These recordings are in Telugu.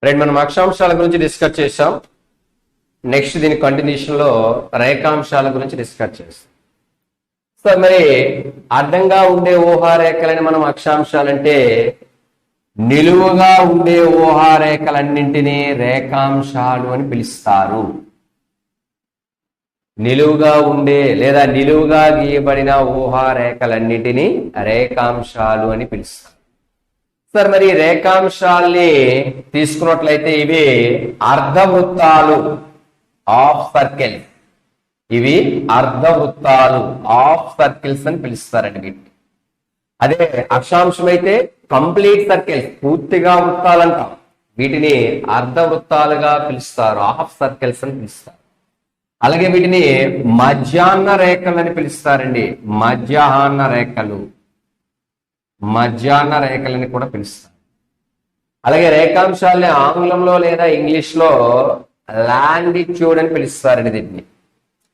మనం అక్షాంశాల గురించి డిస్కస్ చేసాం. నెక్స్ట్ దీని కంటిన్యూషన్ లో రేఖాంశాల గురించి డిస్కస్ చేస్తాం. సో మరి అడ్డంగా ఉండే ఊహారేఖలని మనం అక్షాంశాలంటే, నిలువుగా ఉండే ఊహారేఖలన్నింటినీ రేఖాంశాలు అని పిలుస్తారు. నిలువుగా ఉండే లేదా నిలువుగా గీయబడిన ఊహారేఖలన్నింటినీ రేఖాంశాలు అని పిలుస్తారు. సార్ మరి రేఖాంశాల్ని తీసుకున్నట్లయితే ఇవి అర్ధవృత్తాలు, ఆఫ్ సర్కిల్. ఇవి అర్ధవృత్తాలు, ఆఫ్ సర్కిల్స్ అని పిలుస్తారండి వీటిని. అదే అక్షాంశం అయితే కంప్లీట్ సర్కిల్స్, పూర్తిగా వృత్తాలంటాం. వీటిని అర్ధవృత్తాలుగా పిలుస్తారు, ఆఫ్ సర్కిల్స్ అని పిలుస్తారు. అలాగే వీటిని మధ్యాహ్న రేఖలు అని పిలుస్తారండి. మధ్యాహ్న రేఖలు, మధ్యాహ్న రేఖలని కూడా పిలుస్తారు. అలాగే రేఖాంశాలని ఆంగ్లంలో లేదా ఇంగ్లీష్ లో లాంగిట్యూడ్ అని పిలుస్తారండి. దీన్ని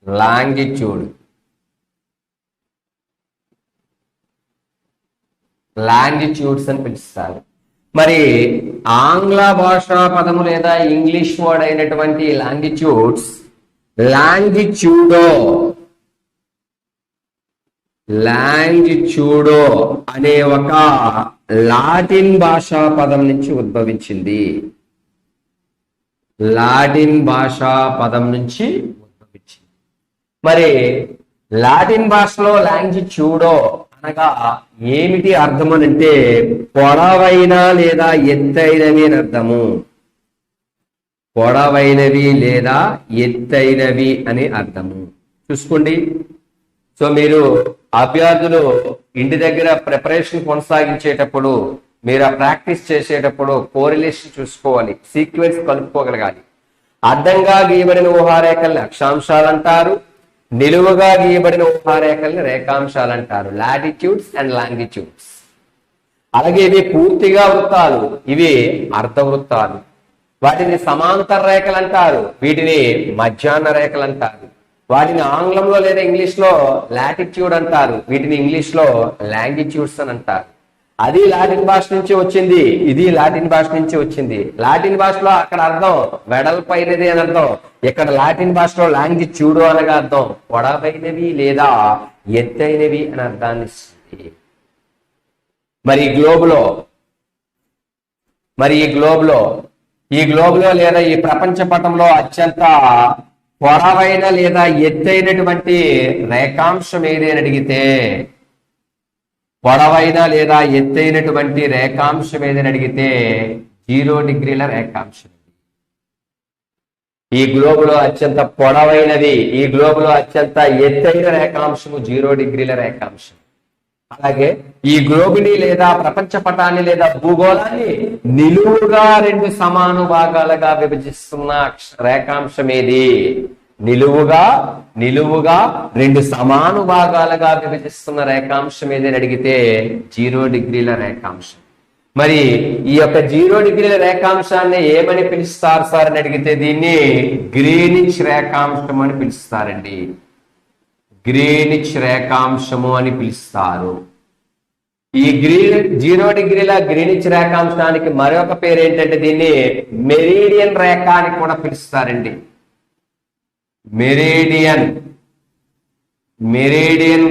లాంగిట్యూడ్, లాంగిట్యూడ్స్ అని పిలుస్తారు. మరి ఆంగ్ల భాషా పదము లేదా ఇంగ్లీష్ వర్డ్ అయినటువంటి లాంగిట్యూడ్స్, లాంగిట్యూడో, లాంగిట్యూడో అనే ఒక లాటిన్ భాషా పదం నుంచి ఉద్భవించింది. లాటిన్ భాషా పదం నుంచి ఉద్భవించింది. మరి లాటిన్ భాషలో లాంగిట్యూడో అనగా ఏమిటి అర్థం అని అంటే, పొడవైన లేదా ఎత్తైనవి అని అర్థము. పొడవైనవి లేదా ఎత్తైనవి అని అర్థము. చూసుకోండి. సో మీరు అభ్యర్థులు ఇంటి దగ్గర ప్రిపరేషన్ కొనసాగించేటప్పుడు, మీరు ఆ ప్రాక్టీస్ చేసేటప్పుడు కోరిలేషన్ చూసుకోవాలి, సీక్వెన్స్ కలుపుకోగలగాలి. అడ్డంగా గీయబడిన ఊహారేఖల్ని అక్షాంశాలు అంటారు, నిలువుగా గీయబడిన ఊహారేఖల్ని రేఖాంశాలు అంటారు. Latitudes and longitudes. అలాగే ఇవి పూర్తిగా వృత్తాలు, ఇవి అర్ధవృత్తాలు. వాటిని సమాంతర రేఖలు అంటారు, వీటిని మధ్యాహ్న రేఖలు అంటారు. వాటిని ఆంగ్లంలో లేదా ఇంగ్లీష్ లో లాటిట్యూడ్ అంటారు, వీటిని ఇంగ్లీష్ లో లాంగిట్యూడ్స్ అని అంటారు. అది లాటిన్ భాష నుంచి వచ్చింది, ఇది లాటిన్ భాష నుంచి వచ్చింది. లాటిన్ భాషలో అక్కడ అర్థం వెడల్పైనది అని అర్థం, ఇక్కడ లాటిన్ భాషలో లాంగిట్యూడో అనగా అర్థం పొడవైనవి లేదా ఎత్తైనవి అని అర్థాన్ని ఇస్తుంది. మరి ఈ గ్లోబ్ లో లేదా ఈ ప్రపంచ పటంలో అత్యంత పొడవైన లేదా ఎత్తైనటువంటి రేఖాంశం ఏది అని అడిగితే, పొడవైన లేదా ఎత్తైనటువంటి రేఖాంశం ఏదని అడిగితే 0 డిగ్రీల రేఖాంశం. ఈ గ్లోబ్ లో అత్యంత పొడవైనది, ఈ గ్లోబ్ లో అత్యంత ఎత్తైన రేఖాంశము 0 డిగ్రీల రేఖాంశం. అలాగే ఈ గ్లోబుని లేదా ప్రపంచ పటాన్ని లేదా భూగోళాన్ని నిలువుగా 2 సమాను భాగాలుగా విభజిస్తున్న రేఖాంశం ఏది? నిలువుగా 2 సమాను భాగాలుగా విభజిస్తున్న రేఖాంశం ఏదని అడిగితే 0 డిగ్రీల రేఖాంశం. మరి ఈ యొక్క 0 డిగ్రీల రేఖాంశాన్ని ఏమని పిలుస్తారు సార్ అని అడిగితే, దీన్ని గ్రీనిచ్ రేఖాంశం అని పిలుస్తారండి. గ్రీనిచ్ రేఖాంశము అని పిలుస్తారు. ఈ 0 డిగ్రీల గ్రీనిచ్ రేఖాంశానికి మరొక పేరు ఏంటంటే, దీన్ని మెరీడియన్ రేఖ అని కూడా పిలుస్తారండి. మెరీడియన్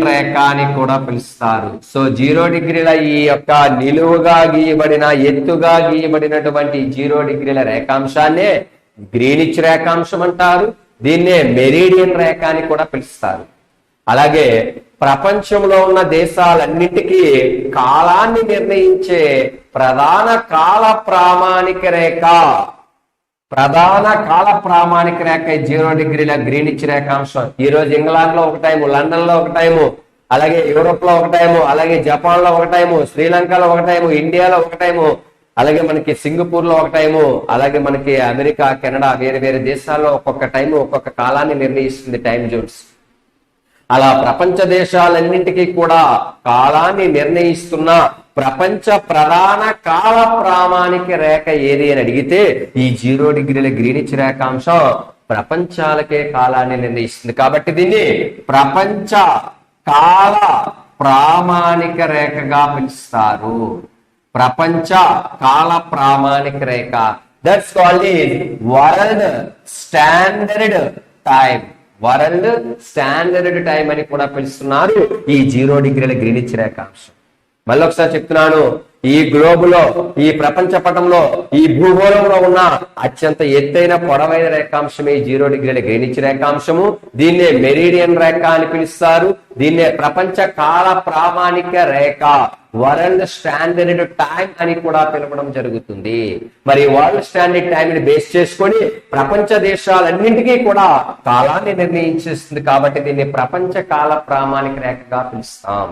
రేఖ అని కూడా పిలుస్తారు. సో 0 డిగ్రీల ఈ యొక్క నిలువుగా గీయబడిన, ఎత్తుగా గీయబడినటువంటి 0 డిగ్రీల రేఖాంశాన్నే గ్రీనిచ్ రేఖాంశం అంటారు. దీన్నే మెరీడియన్ రేఖ అని కూడా పిలుస్తారు. అలాగే ప్రపంచంలో ఉన్న దేశాలన్నింటికీ కాలాన్ని నిర్ణయించే ప్రధాన కాల ప్రామాణిక రేఖ, 0 డిగ్రీల గ్రీనిచ్ రేఖాంశం. ఈ రోజు ఇంగ్లాండ్ లో ఒక టైము, లండన్ లో ఒక టైము, అలాగే యూరోప్ లో ఒక టైము, అలాగే జపాన్ లో ఒక టైము, శ్రీలంకలో ఒక టైము, ఇండియాలో ఒక టైము, అలాగే మనకి సింగపూర్ లో ఒక టైము, అలాగే మనకి అమెరికా, కెనడా, వేరే వేరే దేశాల్లో ఒక్కొక్క టైము ఒక్కొక్క కాలాన్ని నిర్ణయిస్తుంది టైం జోన్స్. అలా ప్రపంచ దేశాలన్నింటికీ కూడా కాలాన్ని నిర్ణయిస్తున్న ప్రపంచ ప్రధాన కాల ప్రామాణిక రేఖ ఏది అని అడిగితే, ఈ 0 డిగ్రీల గ్రీనిచ్ రేఖాంశం ప్రపంచాలకే కాలాన్ని నిర్ణయిస్తుంది. కాబట్టి దీన్ని ప్రపంచ కాల ప్రామాణిక రేఖగా పిలుస్తారు. ప్రపంచ కాల ప్రామాణిక రేఖ. That's called world standard time. World standard time అని కూడా పిలుస్తున్నారు ఈ 0 డిగ్రీల గ్రీనిచ్ రేఖాంశం. మళ్ళీ ఒకసారి చెప్తున్నాను, ఈ గ్లోబ్ లో, ఈ ప్రపంచ పటంలో, ఈ భూగోళంలో ఉన్న అత్యంత ఎత్తైన పొడవైన రేఖాంశమే 0 డిగ్రీల గ్రీనిచ్ రేఖాంశము. దీన్నే మెరీడియన్ రేఖ అని పిలుస్తారు. దీన్నే ప్రపంచ కాల ప్రామాణిక రేఖ, వరల్డ్ స్టాండర్డ్ టైం అని కూడా పిలవడం జరుగుతుంది. మరి వరల్డ్ స్టాండర్డ్ టైం ని బేస్ చేసుకొని ప్రపంచ దేశాలన్నింటికీ కూడా కాలాన్ని నిర్ణయించేస్తుంది. కాబట్టి దీన్ని ప్రపంచ కాల ప్రామాణిక రేఖగా పిలుస్తాం.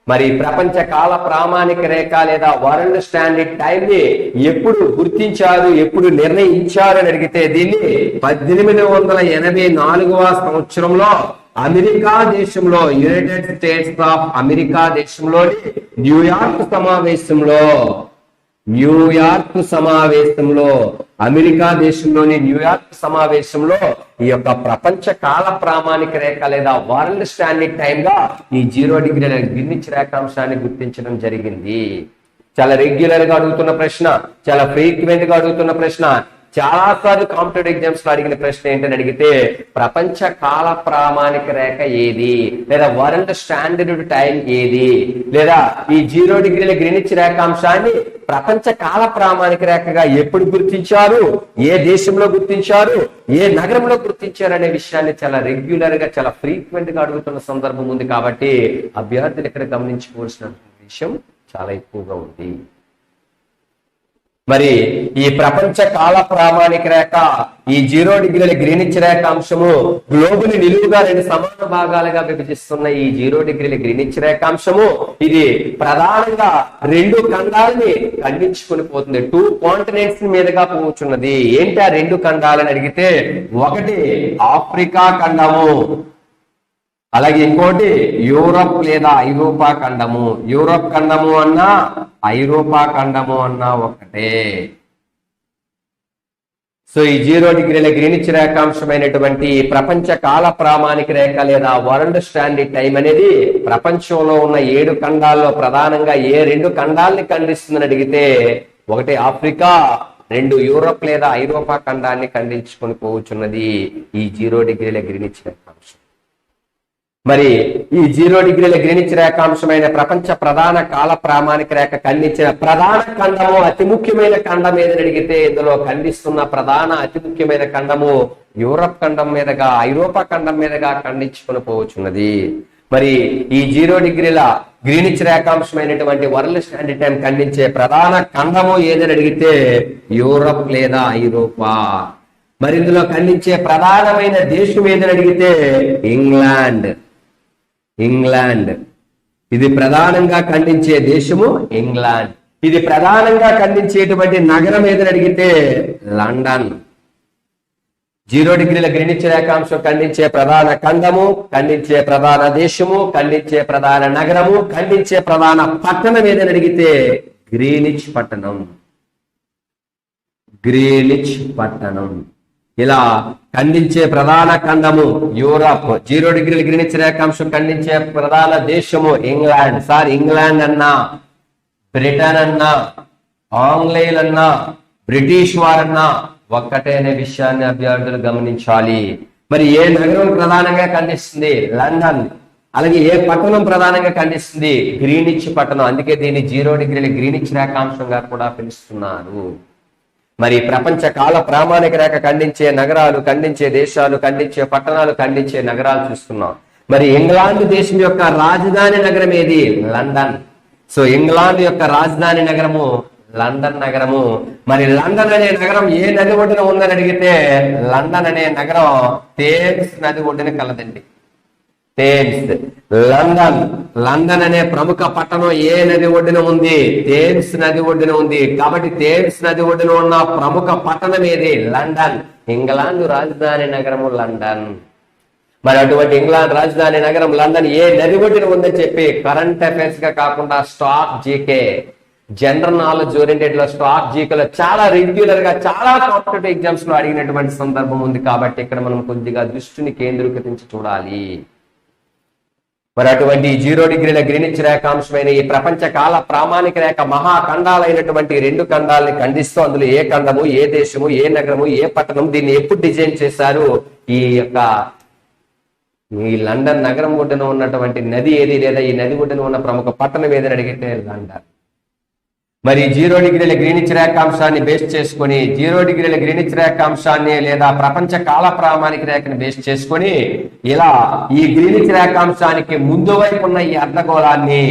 మరి ప్రపంచ కాల ప్రామాణిక రేఖ లేదా వరల్డ్ స్టాండర్డ్ టైం ని ఎప్పుడు గుర్తించారు, ఎప్పుడు నిర్ణయించారు అని అడిగితే దీన్ని 1884వ సంవత్సరంలో అమెరికా దేశంలో, యునైటెడ్ స్టేట్స్ ఆఫ్ అమెరికా దేశంలోని న్యూయార్క్ సమావేశంలో, అమెరికా దేశంలోని న్యూయార్క్ సమావేశంలో ఈ యొక్క ప్రపంచ కాల ప్రామాణిక రేఖ లేదా వరల్డ్ స్టాండర్డ్ టైం గా ఈ 0 డిగ్రీల గ్రీనిచ్ రేఖాంశాన్ని గుర్తించడం జరిగింది. చాలా రెగ్యులర్ గా అడుగుతున్న ప్రశ్న, చాలా ఫ్రీక్వెంట్ గా అడుగుతున్న ప్రశ్న, చాలా సార్లు కాంపిటేటివ్ ఎగ్జామ్స్ లో అడిగిన ప్రశ్న ఏంటని అడిగితే ప్రపంచ కాల ప్రామాణిక రేఖ ఏది, లేదా వరల్డ్ స్టాండర్డ్ టైం ఏది, లేదా ఈ 0 డిగ్రీల గ్రీనిచ్ రేఖాంశాన్ని ప్రపంచ కాల ప్రామాణిక రేఖగా ఎప్పుడు గుర్తించారు, ఏ దేశంలో గుర్తించారు, ఏ నగరంలో గుర్తించారు అనే విషయాన్ని చాలా రెగ్యులర్ గా, చాలా ఫ్రీక్వెంట్ గా అడుగుతున్న సందర్భం ఉంది. కాబట్టి అభ్యర్థులు ఇక్కడ గమనించుకోవాల్సిన విషయం చాలా ఎక్కువగా ఉంది. మరి ఈ ప్రపంచ కాల ప్రామాణిక రేఖ, ఈ 0 డిగ్రీల గ్రీనిచ్ రేఖాంశము గ్లోబుని నిలువుగా 2 సమాన భాగాలుగా విభజిస్తున్న ఈ 0 డిగ్రీల గ్రీనిచ్ రేఖాంశము ఇది ప్రధానంగా 2 ఖండాలని ఖండించుకుని పోతుంది. 2 కాంటినెంట్స్ మీదుగా పోచున్నది. ఏంటి ఆ 2 ఖండాలని అడిగితే, ఒకటి ఆఫ్రికా ఖండము, అలాగే ఇంకోటి యూరప్ లేదా ఐరోపా ఖండము. యూరప్ ఖండము అన్నా ఐరోపా ఖండము అన్నా ఒకటే. సో ఈ 0 డిగ్రీల గ్రీనిచ్ రేఖాంశమైనటువంటి ప్రపంచ కాల ప్రామాణిక రేఖ లేదా వరల్డ్ స్టాండర్డ్ టైం అనేది ప్రపంచంలో ఉన్న 7 ఖండాల్లో ప్రధానంగా ఏ 2 ఖండాల్ని ఖండిస్తుందని అడిగితే, ఒకటి ఆఫ్రికా, 2 యూరప్ లేదా ఐరోపా ఖండాన్ని ఖండించుకొని పోవచ్చున్నది ఈ 0 డిగ్రీల గ్రీనిచ్ రేఖాంశం. మరి ఈ 0 డిగ్రీల గ్రీనిచ్ రేఖాంశమైన ప్రపంచ ప్రధాన కాల ప్రామాణిక రేఖ ఖండించిన ప్రధాన ఖండము, అతి ముఖ్యమైన ఖండం ఏదని అడిగితే ఇందులో ఖండిస్తున్న ప్రధాన అతి ముఖ్యమైన ఖండము యూరప్ ఖండం మీదుగా, ఐరోపా ఖండం మీదుగా ఖండించుకొని పోవచ్చున్నది. మరి ఈ 0 డిగ్రీల గ్రీనిచ్ రేఖాంశమైనటువంటి వరల్డ్ స్టాండర్డ్ టైం ఖండించే ప్రధాన ఖండము ఏదని అడిగితే యూరప్ లేదా ఐరోపా. మరి ఇందులో ఖండించే ప్రధానమైన దేశం ఏదని అడిగితే ఇంగ్లాండ్. ఇది ప్రధానంగా ఖండించే దేశము ఇంగ్లాండ్. ఇది ప్రధానంగా ఖండించేటువంటి నగరం ఏదని అడిగితే లండన్. 0 డిగ్రీల గ్రీనిచ్ రేఖాంశం ఖండించే ప్రధాన ఖండము, ఖండించే ప్రధాన దేశము, ఖండించే ప్రధాన నగరము, ఖండించే ప్రధాన పట్టణం ఏదని అడిగితే గ్రీనిచ్ పట్టణం. ఇలా ఖండించే ప్రధాన ఖండము యూరప్, 0 డిగ్రీల గ్రీనిచ్ రేఖాంశం ఖండించే ప్రధాన దేశము ఇంగ్లాండ్. సార్ ఇంగ్లాండ్ అన్నా, బ్రిటన్ అన్నా, ఆంగ్లేయులన్నా, బ్రిటిష్ వారన్నా ఒక్కటే అనే విషయాన్ని అభ్యర్థులు గమనించాలి. మరి ఏ నగరం ప్రధానంగా ఖండిస్తుంది? లండన్. అలాగే ఏ పట్టణం ప్రధానంగా ఖండిస్తుంది? గ్రీనిచ్ పట్టణం. అందుకే దీన్ని 0 డిగ్రీల గ్రీనిచ్ రేఖాంశంగా కూడా పిలుస్తున్నారు. మరి ప్రపంచ కాల ప్రామాణిక రేఖ ఖండించే నగరాలు, ఖండించే దేశాలు, ఖండించే పట్టణాలు, ఖండించే నగరాలు చూస్తున్నాం. మరి ఇంగ్లాండ్ దేశం యొక్క రాజధాని నగరం ఏది? లండన్. సో ఇంగ్లాండ్ యొక్క రాజధాని నగరము లండన్ నగరము. మరి లండన్ అనే నగరం ఏ నది ఒడ్డున ఉందని అడిగితే లండన్ అనే నగరం థేమ్స్ నది ఒడ్డున కలదండి. థేమ్స్. లండన్ అనే ప్రముఖ పట్టణం ఏ నది ఒడ్డున ఉంది? థేమ్స్ నది ఒడ్డున ఉంది. కాబట్టి థేమ్స్ నది ఒడ్డున ఉన్న ప్రముఖ పట్టణం ఏది? లండన్. ఇంగ్లాండ్ రాజధాని నగరము లండన్. మరి అటువంటి ఇంగ్లాండ్ రాజధాని నగరం లండన్ ఏ నది ఒడ్డున ఉందని చెప్పి కరెంట్ అఫైర్స్ గా కాకుండా stock GK, general knowledge oriented లో, స్టాక్ జీకేలో చాలా రెగ్యులర్ గా చాలా కాంపిటేటివ్ ఎగ్జామ్స్ లో అడిగినటువంటి సందర్భం ఉంది. కాబట్టి ఇక్కడ మనం కొద్దిగా దృష్టిని కేంద్రీకరించి చూడాలి. మరి అటువంటి 0 డిగ్రీల గ్రీనిచ్ రేఖాంశమైన ఈ ప్రపంచ కాల ప్రామాణిక రేఖ మహాఖండాలైనటువంటి 2 ఖండాలని ఖండిస్తూ అందులో ఏ ఖండము, ఏ దేశము, ఏ నగరము, ఏ పట్టణం, దీన్ని ఎప్పుడు డిజైన్ చేశారు, ఈ లండన్ నగరం ఒడ్డున ఉన్నటువంటి నది ఏది, లేదా ఈ నది ఒడ్డున ఉన్న ప్రముఖ పట్టణం ఏదని అడిగితే లండన్. మరి 0 డిగ్రీల గ్రీనిచ్ రేఖాంశాన్ని బేస్ చేసుకొని 0 డిగ్రీల గ్రీనిచ్ రేఖాంశాన్ని లేదా ప్రపంచ కాల ప్రామాణిక రేఖని బేస్ చేసుకొని ఇలా ఈ గ్రీనిచ్ రేఖాంశానికి ముందు వైపు ఉన్న ఈ అర్ధగోళాన్ని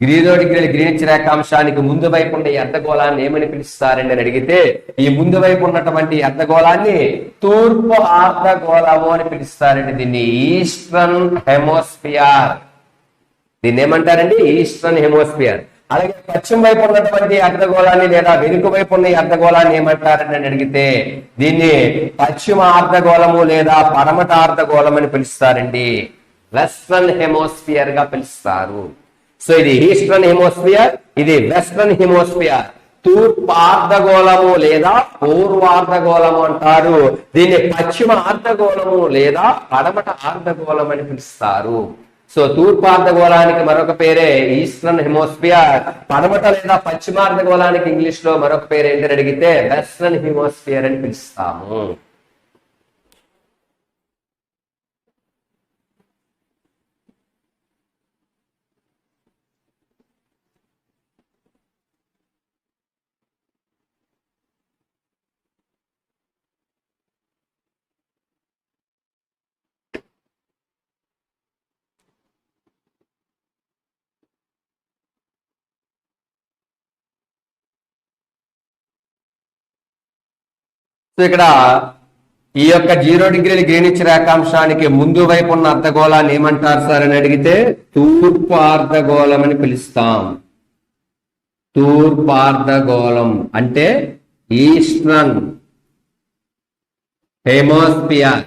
0 డిగ్రీల గ్రీనిచ్ రేఖాంశానికి ముందు వైపు ఉన్న ఈ అర్ధగోళాన్ని ఏమని పిలుస్తారండి అని అడిగితే ఈ ముందు వైపు ఉన్నటువంటి అర్ధగోళాన్ని తూర్పు అర్ధగోళము అని పిలుస్తారండి. దీన్ని ఈస్టర్న్ హెమోస్ఫియర్. దీన్ని ఏమంటారండి? ఈస్టర్న్ హెమోస్ఫియర్. అలాగే పశ్చిమ వైపు ఉన్నటువంటి అర్ధగోళాన్ని లేదా వెనుక వైపు ఉన్న ఈ అర్ధగోళాన్ని ఏమంటారని అడిగితే దీన్ని పశ్చిమ అర్ధగోళము లేదా పడమట అర్ధగోళం అని పిలుస్తారండి. వెస్ట్రన్ హెమోస్ఫియర్ గా పిలుస్తారు. సో ఇది ఈస్టర్న్ హెమోస్ఫియర్, ఇది వెస్ట్రన్ హెమోస్ఫియర్. తూర్పు అర్ధగోళము లేదా పూర్వార్ధగోళము అంటారు. దీన్ని పశ్చిమ అర్ధగోళము లేదా పడమట అర్ధగోళం అని పిలుస్తారు. సో తూర్పు అర్ధగోళానికి మరొక పేరే ఈస్టర్న్ హెమోస్ఫియర్. పడమట లేదా పశ్చిమార్ధగోళానికి ఇంగ్లీష్ లో మరొక పేరు ఏంటని అడిగితే వెస్ట్రన్ హెమోస్ఫియర్ అని పిలుస్తాము. సో ఇక్కడ ఈ యొక్క 0 డిగ్రీల గ్రీనిచ్ రేఖాంశానికి ముందు వైపు ఉన్న అర్ధగోళాన్ని ఏమంటారు సార్ అని అడిగితే తూర్పు అర్ధగోళం అని పిలుస్తాం. తూర్పు అర్ధగోళం అంటే ఈస్టర్న్ హెమోస్ఫియర్.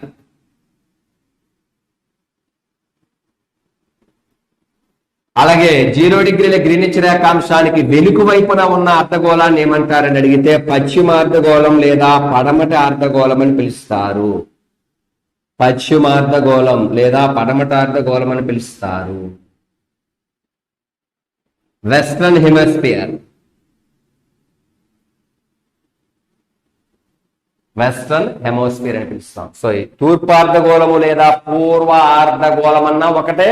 అలాగే 0 డిగ్రీల గ్రీనిచ్ రేఖాంశానికి వెనుక వైపున ఉన్న అర్ధగోళాన్ని ఏమంటారని అడిగితే పశ్చిమ అర్ధగోళం లేదా పడమట అర్ధగోళం అని పిలుస్తారు. పశ్చిమ అర్ధగోళం లేదా పడమట అర్ధగోళం అని పిలుస్తారు. Western hemisphere. వెస్ట్రన్ హెమోస్ఫియర్ అని పిలుస్తాం. సో తూర్పు అర్ధగోళము లేదా పూర్వ అర్ధగోళం అన్నా ఒకటే,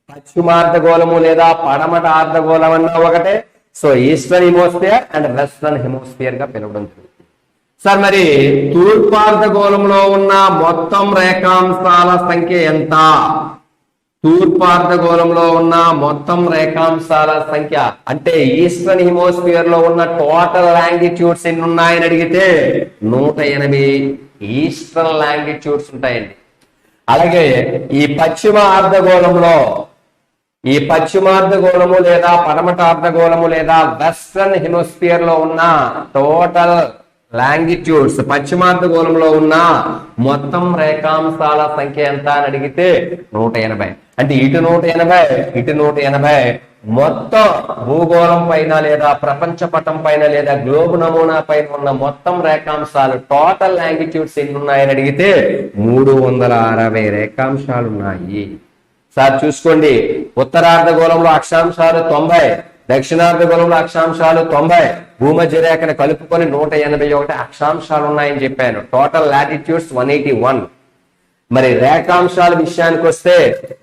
పశ్చిమార్ధగోళము లేదా పడమట అర్ధగోళం అన్నా ఒకటే. సో ఈస్టర్న్ హెమోస్ఫియర్ అండ్ వెస్ట్రన్ హెమోస్ఫియర్ గా పిలవడం జరుగుతుంది. సార్ మరి తూర్పార్ధగోళంలో ఉన్న మొత్తం రేఖాంశాల సంఖ్య ఎంత? తూర్పార్ధగోళంలో ఉన్న మొత్తం రేఖాంశాల సంఖ్య అంటే ఈస్టర్న్ హెమోస్ఫియర్ లో ఉన్న టోటల్ లాంగిట్యూడ్స్ ఎన్ని ఉన్నాయని అడిగితే 180 ఈస్టర్న్ లాంగిట్యూడ్స్ ఉంటాయండి. అలాగే ఈ పశ్చిమార్ధగోళము లేదా పడమట అర్ధగోళము లేదా వెస్ట్రన్ హెమిస్ఫియర్ లో ఉన్న టోటల్ లాంగిట్యూడ్స్, పశ్చిమార్ధగోళంలో ఉన్న మొత్తం రేఖాంశాల సంఖ్య ఎంత అని అడిగితే 180. అంటే ఇటు 180 ఇటు 180 మొత్తం భూగోళం పైన లేదా ప్రపంచ పటం పైన లేదా గ్లోబ్ నమూనా పైన ఉన్న మొత్తం రేఖాంశాలు టోటల్ లాంగిట్యూడ్స్ ఎన్ని ఉన్నాయని అడిగితే 360 రేఖాంశాలు ఉన్నాయి. సార్ చూసుకోండి, ఉత్తరార్ధగోళంలో అక్షాంశాలు 90, దక్షిణార్ధగోళంలో అక్షాంశాలు 90, భూమధ్య రేఖను కలుపుకొని 181 అక్షాంశాలు ఉన్నాయని చెప్పాను. Total latitudes 181. మరి రేఖాంశాల విషయానికి వస్తే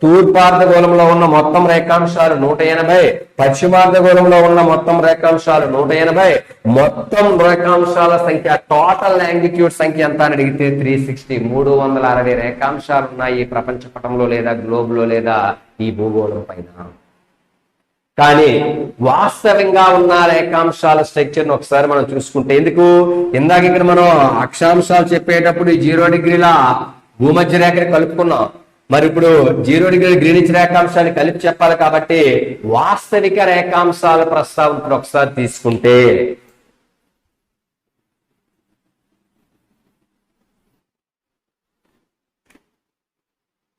తూర్పార్ధగోళంలో ఉన్న మొత్తం రేఖాంశాలు 180, పశ్చిమార్ధగోళంలో ఉన్న మొత్తం రేఖాంశాలు 180, మొత్తం రేఖాంశాల సంఖ్య టోటల్ లాంగిట్యూడ్ సంఖ్య ఎంత అని అడిగితే 360. 360 రేఖాంశాలు ఉన్నాయి ఈ ప్రపంచ పటంలో లేదా గ్లోబ్ లో లేదా ఈ భూగోళం పైన. కానీ వాస్తవంగా ఉన్న రేఖాంశాల స్ట్రక్చర్ ఒకసారి మనం చూసుకుంటే, ఎందుకు ఇందాక ఇక్కడ మనం అక్షాంశాలు చెప్పేటప్పుడు 0 డిగ్రీల భూమధ్య రేఖని కలుపుకున్నాం. మరి ఇప్పుడు 0 డిగ్రీ గ్రీనిచ్ రేఖాంశాన్ని కలిపి చెప్పాలి కాబట్టి వాస్తవిక రేఖాంశాల ప్రస్తావన ఒకసారి తీసుకుంటే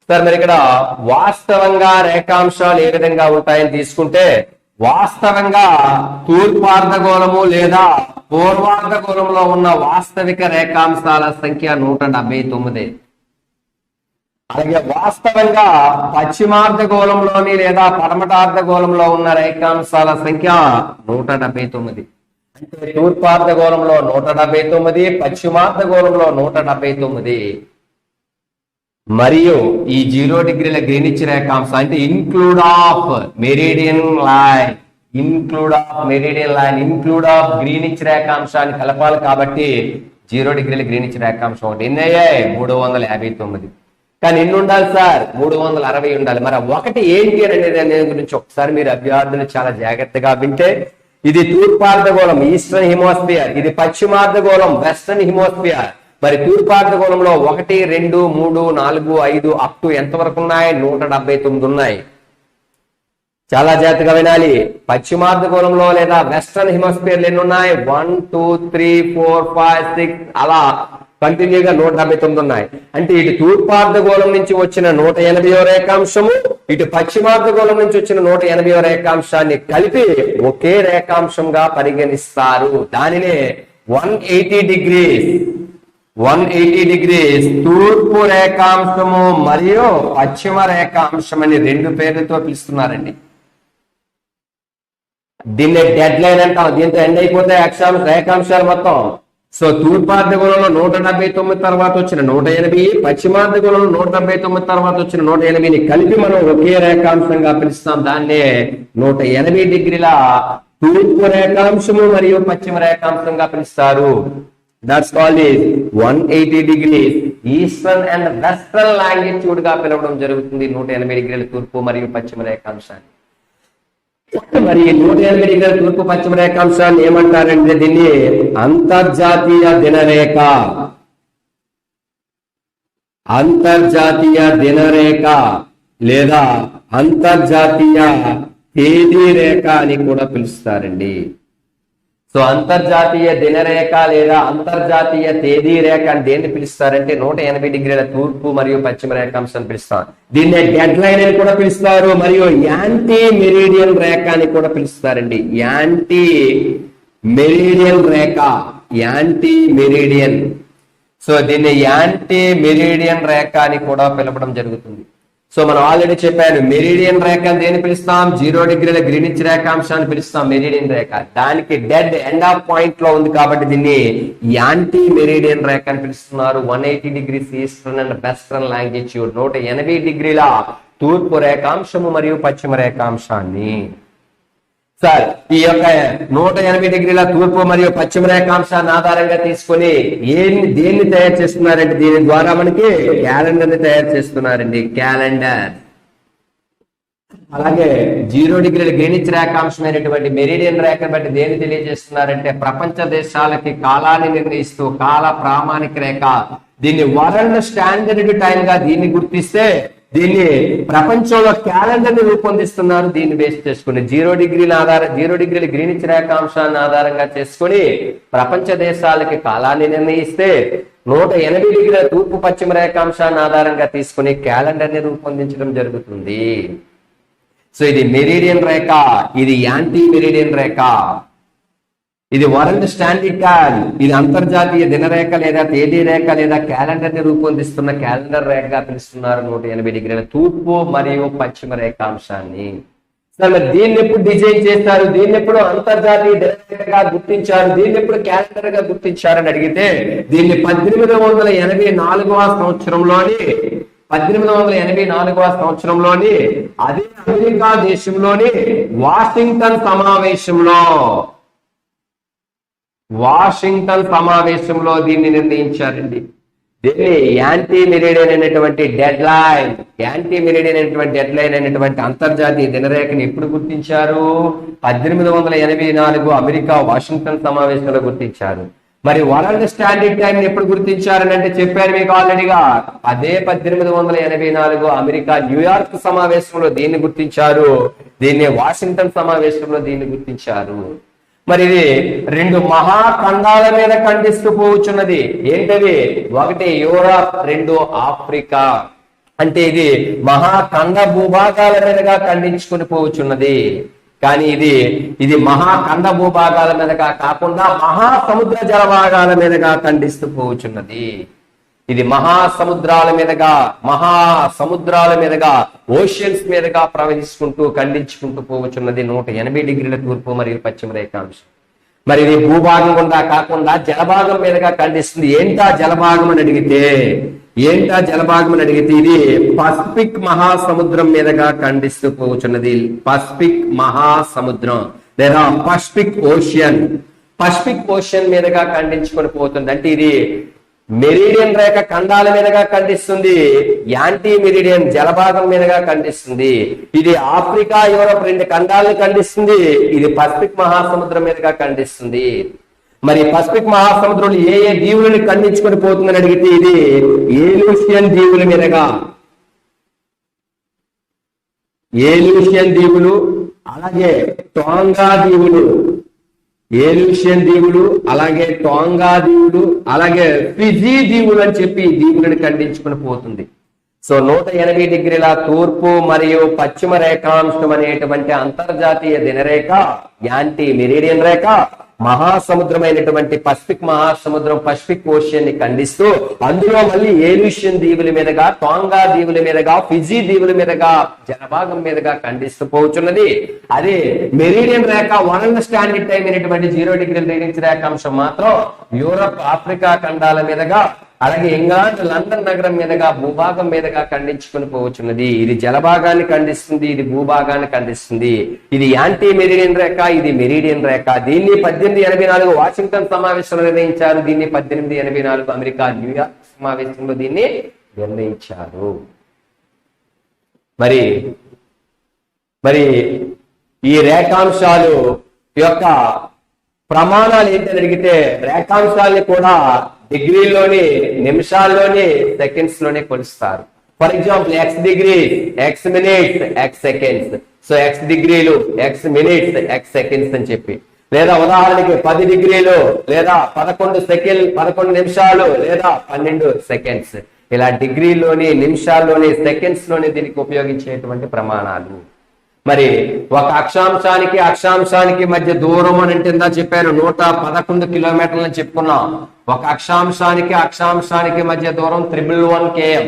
సార్ మరి ఇక్కడ వాస్తవంగా రేఖాంశాలు ఏ విధంగా ఉంటాయని తీసుకుంటే, వాస్తవంగా తూర్పార్ధగోళము లేదా పూర్వార్ధగోళంలో ఉన్న వాస్తవిక రేఖాంశాల సంఖ్య 179. అలాగే వాస్తవంగా పశ్చిమార్ధగోళంలోని లేదా పడమటార్ధగోళంలో ఉన్న రేఖాంశాల సంఖ్య 179. అంటే తూర్పార్ధగోళంలో 179, పశ్చిమార్ధగోళంలో 179. మరియు ఈ 0 డిగ్రీల గ్రీనిచ్ రేఖాంశం అంటే include of meridian line, include of Greenwich రేఖాంశాన్ని కలపాలి కాబట్టి 0 డిగ్రీల గ్రీనిచ్ రేఖాంశం ఒకటి ఎన్ని అయ్యాయి 359. కానీ ఎన్ని ఉండాలి సార్ 360 ఉండాలి. మరి ఒకటి ఏంటి అనేది దాని గురించి ఒకసారి మీరు అభ్యర్థులు చాలా జాగ్రత్తగా వింటే, ఇది తూర్పార్ధగోళం ఈస్టర్న్ హిమోస్ఫియర్, ఇది పశ్చిమార్ధగోళం వెస్టర్న్ హిమోస్ఫియర్. మరి తూర్పార్ధగోళంలో 1, 2, 3, 4, 5 అప్ టు ఎంత వరకు ఉన్నాయి 179 ఉన్నాయి. చాలా జాగ్రత్తగా వినాలి. పశ్చిమార్ధగోళంలో లేదా వెస్టర్న్ హిమోస్ఫియర్ ఎన్ని ఉన్నాయి 1, 2, 3, 4, 5, 6 అలా కంటిన్యూగా 179 ఉన్నాయి. అంటే ఇటు తూర్పార్ధగోళం నుంచి వచ్చిన 180వ రేఖాంశము, ఇటు పశ్చిమార్ధగోళం నుంచి వచ్చిన 180వ రేఖాంశాన్ని కలిపి ఒకే రేఖాంశంగా పరిగణిస్తారు. దానినే 180 డిగ్రీస్ తూర్పు రేఖాంశము మరియు పశ్చిమ రేఖాంశం అని 2 పేర్లతో పిలుస్తున్నారండి. దీన్ని డెడ్ లైన్ అంటాం. దీంతో ఎండ్ అయిపోతాయి రేఖాంశాలు మొత్తం. సో తూర్పార్ధగోళంలో 179 తర్వాత వచ్చిన 180, పశ్చిమార్ధగోళంలో 179 తర్వాత వచ్చిన 180ని కలిపి మనం ఒకే రేఖాంశంగా పిలుస్తాం. దాన్నే 180 డిగ్రీల తూర్పు రేఖాంశము మరియు పశ్చిమ రేఖాంశంగా పిలుస్తారు. That's called 180 degrees eastern and western longitude గా పిలవడం జరుగుతుంది 180 డిగ్రీల తూర్పు మరియు పశ్చిమ రేఖాంశాన్ని. మరి 180 డిగ్రీల తూర్పు పశ్చిమ రేఖాంశాన్ని ఏమంటారంటే దీన్ని అంతర్జాతీయ దినరేఖ లేదా అంతర్జాతీయ తేదీ రేఖ అని కూడా పిలుస్తారండి. సో అంతర్జాతీయ దినరేఖ లేదా అంతర్జాతీయ తేదీ రేఖ అని దేన్ని పిలుస్తారంటే 180 డిగ్రీల తూర్పు మరియు పశ్చిమ రేఖాంశాన్ని పిలుస్తారు. దీన్నే డెడ్ లైన్ అని కూడా పిలుస్తారు మరియు యాంటీ మెరీడియన్ రేఖ అని కూడా పిలుస్తారండి. Anti meridian. సో దీన్ని యాంటీ మెరీడియన్ రేఖ అని కూడా పిలవడం జరుగుతుంది. సో మనం ఆల్రెడీ చెప్పాను మెరీడియన్ రేఖ దేని పిలుస్తాం 0 డిగ్రీల గ్రీనిచ్ రేఖాంశాన్ని పిలుస్తాం మెరీడియన్ రేఖ. దానికి డెడ్ ఎండ్ ఆఫ్ పాయింట్ లో ఉంది కాబట్టి దీన్ని యాంటీ మెరీడియన్ రేఖ అని పిలుస్తున్నారు. 180 degrees eastern and western longitude 180 డిగ్రీల తూర్పు రేఖాంశము మరియు పశ్చిమ రేఖాంశాన్ని. సార్ ఈ యొక్క 180 డిగ్రీల తూర్పు మరియు పశ్చిమ రేఖాంశాన్ని ఆధారంగా తీసుకొని దేన్ని తయారు చేస్తున్నారంటే దీని ద్వారా మనకి క్యాలెండర్ ని తయారు చేస్తున్నారండి. క్యాలెండర్. అలాగే 0 డిగ్రీల గ్రీనిచ్ రేఖాంశమైనటువంటి మెరీడియన్ రేఖ బట్టి దేన్ని తెలియజేస్తున్నారంటే ప్రపంచ దేశాలకి కాలాన్ని నిర్ణయిస్తూ కాల ప్రామాణిక రేఖ. దీన్ని వరల్డ్ స్టాండర్డ్ టైం గా దీన్ని గుర్తిస్తే దీన్ని ప్రపంచంలో క్యాలెండర్ ని రూపొందిస్తున్నారు. దీన్ని బేస్ చేసుకుని 0 డిగ్రీల గ్రీనిచ్ రేఖాంశాన్ని ఆధారంగా చేసుకుని ప్రపంచ దేశాలకి కాలాన్ని నిర్ణయిస్తే 180 డిగ్రీల తూర్పు పశ్చిమ రేఖాంశాన్ని ఆధారంగా తీసుకుని క్యాలెండర్ ని రూపొందించడం జరుగుతుంది. సో ఇది మెరీడియన్ రేఖ, ఇది యాంటీ మెరీడియన్ రేఖ, ఇది వరల్డ్ స్టాండర్డ్ టైం, ఇది అంతర్జాతీయ దినరేఖ లేదా తేదీ రేఖ లేదా క్యాలెండర్ ని రూపొందిస్తున్న క్యాలెండర్ రేఖగా పిలుస్తున్నారు 180 డిగ్రీల తూర్పు మరియు పశ్చిమ రేఖాంశాన్ని. దీన్ని ఎప్పుడు డిజైన్ చేస్తారు, దీన్ని ఎప్పుడు అంతర్జాతీయ దినరేఖగా గుర్తించారు, దీన్ని ఎప్పుడు క్యాలెండర్ గా గుర్తించారని అడిగితే దీన్ని 1884 సంవత్సరంలోని అదే అమెరికా దేశంలోని వాషింగ్టన్ సమావేశంలో దీన్ని నిర్ణయించారండి. దీన్ని యాంటీ మెరీడియన్ అనేటువంటి డెడ్ లైన్ అనేటువంటి అంతర్జాతీయ దినరేఖని ఎప్పుడు గుర్తించారు 1884 అమెరికా వాషింగ్టన్ సమావేశంలో గుర్తించారు. మరి వరల్డ్ స్టాండర్డ్ టైం ఎప్పుడు గుర్తించారని అంటే చెప్పారు మీకు ఆల్రెడీగా అదే 1884 అమెరికా న్యూయార్క్ సమావేశంలో దీన్ని గుర్తించారు. దీన్ని వాషింగ్టన్ సమావేశంలో దీన్ని గుర్తించారు. మరి ఇది 2 మహాఖండాల మీద ఖండిస్తూ పోవచ్చున్నది. ఏంటది? ఒకటి యూరప్, 2 ఆఫ్రికా. అంటే ఇది మహాఖండ భూభాగాల మీదగా ఖండించుకుని పోవచ్చున్నది. కానీ ఇది మహాఖండ భూభాగాల మీదగా కాకుండా మహాసముద్ర జలభాగాల మీదగా ఖండిస్తూ పోవచ్చున్నది. ఇది మహాసముద్రాల మీదుగా ఓషియన్స్ మీదుగా ప్రవహించుకుంటూ ఖండించుకుంటూ పోవచ్చున్నది 180 డిగ్రీల తూర్పు మరియు పశ్చిమ రేఖాంశం. మరి ఇది భూభాగం గుండా కాకుండా జలభాగం మీదుగా ఖండిస్తుంది. ఏంటా జలభాగం అని అడిగితే ఇది పసిఫిక్ మహాసముద్రం మీదుగా ఖండిస్తూ పోవచ్చున్నది. పసిఫిక్ మహాసముద్రం లేదా పసిఫిక్ ఓషన్ మీదుగా ఖండించుకొని పోతుంది. అంటే ఇది మెరీడియన్ రేఖ ఖండాల మీదుగా ఖండిస్తుంది, యాంటీ మెరీడియన్ జలభాగం మీదుగా ఖండిస్తుంది. ఇది ఆఫ్రికా యూరప్ 2 ఖండాలను ఖండిస్తుంది, ఇది పసిఫిక్ మహాసముద్రం మీదుగా ఖండిస్తుంది. మరి పసిఫిక్ మహాసముద్రంలో ఏ దీవులను ఖండించుకొని పోతుందని అడిగితే ఇది ఏలూషియన్ దీవులు, అలాగే టోంగా దీవులు, అలాగే టోంగా దీవులు, అలాగే ఫిజీ దీవులు అని చెప్పి దీవులను ఖండించుకుని పోతుంది. సో 180 డిగ్రీల తూర్పు మరియు పశ్చిమ రేఖాంశం అనేటువంటి అంతర్జాతీయ దినరేఖ యాంటీ మెరీడియన్ రేఖ మహాసముద్రమైనటువంటి పసిఫిక్ మహాసముద్రం పసిఫిక్ ఓషన్ ని ఖండిస్తూ అందులో మళ్ళీ ఏలూషియన్ దీవుల మీదుగా, టోంగా దీవుల మీదుగా, ఫిజీ దీవుల మీదుగా జలభాగం మీదుగా ఖండిస్తూ పోతున్నది. అదే మెరీడియన్ రేఖ 1 స్టాండర్డ్ టైం అయినటువంటి 0 డిగ్రీల రీడింగ్స్ రేఖాంశం మాత్రం యూరప్ ఆఫ్రికా ఖండాల మీదుగా, అలాగే ఇంగ్లాండ్ లండన్ నగరం మీదుగా భూభాగం మీదుగా ఖండించుకుని పోవచ్చున్నది. ఇది జలభాగాన్ని ఖండిస్తుంది, ఇది భూభాగాన్ని ఖండిస్తుంది. ఇది యాంటీ మెరీడియన్ రేఖ, ఇది మెరీడియన్ రేఖ. దీన్ని 1884 వాషింగ్టన్ సమావేశంలో నిర్ణయించారు. దీన్ని 1884 అమెరికా న్యూయార్క్ సమావేశంలో దీన్ని నిర్ణయించారు. మరి ఈ రేఖాంశాలు యొక్క ప్రమాణాలు ఏంటని అడిగితే రేఖాంశాలని కూడా డిగ్రీలోని, నిమిషాల్లోని, సెకండ్స్ లోనే కొలుస్తారు. For example x degree, x minutes, x seconds. So x డిగ్రీలు, x మినిట్స్, x సెకండ్స్ అని చెప్పి, లేదా ఉదాహరణకి 10 డిగ్రీలు లేదా 11 నిమిషాలు లేదా 12 సెకండ్స్. ఇలా డిగ్రీలోని, నిమిషాల్లోని, సెకండ్స్ లోని దీనికి ఉపయోగించేటువంటి ప్రమాణాలు. మరి ఒక అక్షాంశానికి మధ్య దూరం అని అంటే చెప్పాను 111 కిలోమీటర్లని చెప్పుకున్నాం. ఒక అక్షాంశానికి మధ్య దూరం 111 km.